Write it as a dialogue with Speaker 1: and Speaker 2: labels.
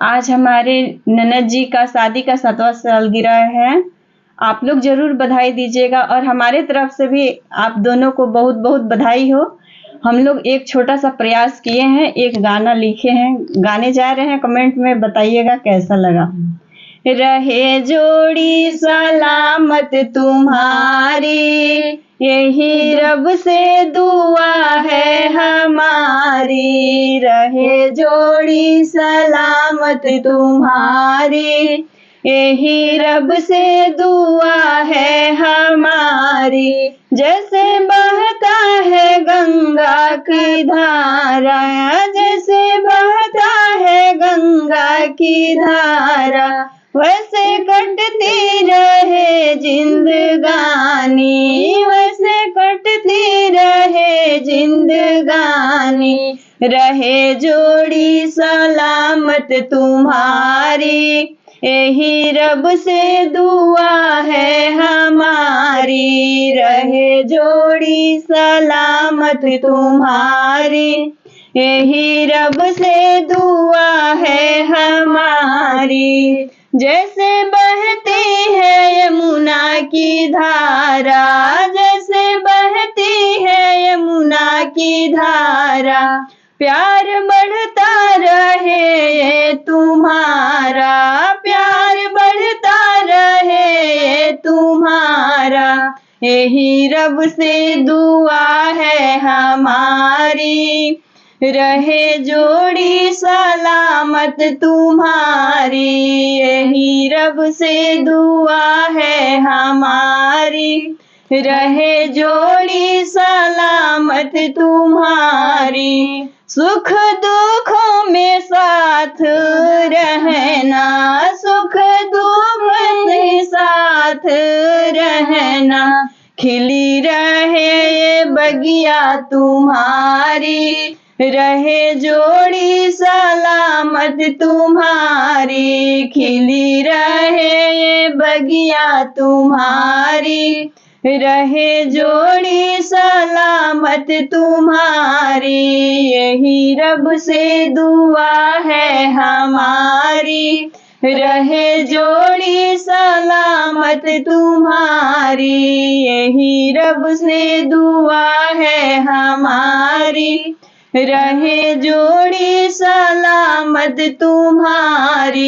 Speaker 1: आज हमारे ननद जी का शादी का 7वां सालगिरह है। आप लोग जरूर बधाई दीजिएगा और हमारे तरफ से भी आप दोनों को बहुत बहुत बधाई हो। हम लोग एक छोटा सा प्रयास किए हैं, एक गाना लिखे हैं, गाने जा रहे हैं। कमेंट में बताइएगा कैसा लगा। रहे जोड़ी सलामत तुम्हारी, यही रब से दुआ है हमारी। रहे जोड़ी सलामत तुम्हारी, यही रब से दुआ है हमारी। जैसे बहता है गंगा की धारा, जैसे बहता है गंगा की धारा, वैसे कटती रहे जिंदगानी, वैसे कटती रहे जिंदगानी। रहे जोड़ी सलामत तुम्हारी, यही रब से दुआ है हमारी। रहे जोड़ी सलामत तुम्हारी, यही रब से दुआ है हमारी। जैसे बहती है यमुना की धारा, जैसे बहती है यमुना की धारा, प्यार बढ़ता रहे तुम्हारा, प्यार बढ़ता रहे तुम्हारा। यही रब से दुआ है हमारी। रहे जोड़ी सलामत तुम्हारी, यही रब से दुआ है हमारी। रहे जोड़ी सलामत तुम्हारी, सुख दुखों में साथ रहना, सुख दुख में साथ रहना। खिली रहे ये बगिया तुम्हारी, रहे जोड़ी सलामत तुम्हारी। खिली रहे ये बगिया तुम्हारी, रहे जोड़ी सलामत तुम्हारी। यही रब से दुआ है हमारी। रहे जोड़ी सलामत तुम्हारी, यही रब से दुआ है हमारी। रहे जोड़ी सलामत तुम्हारी।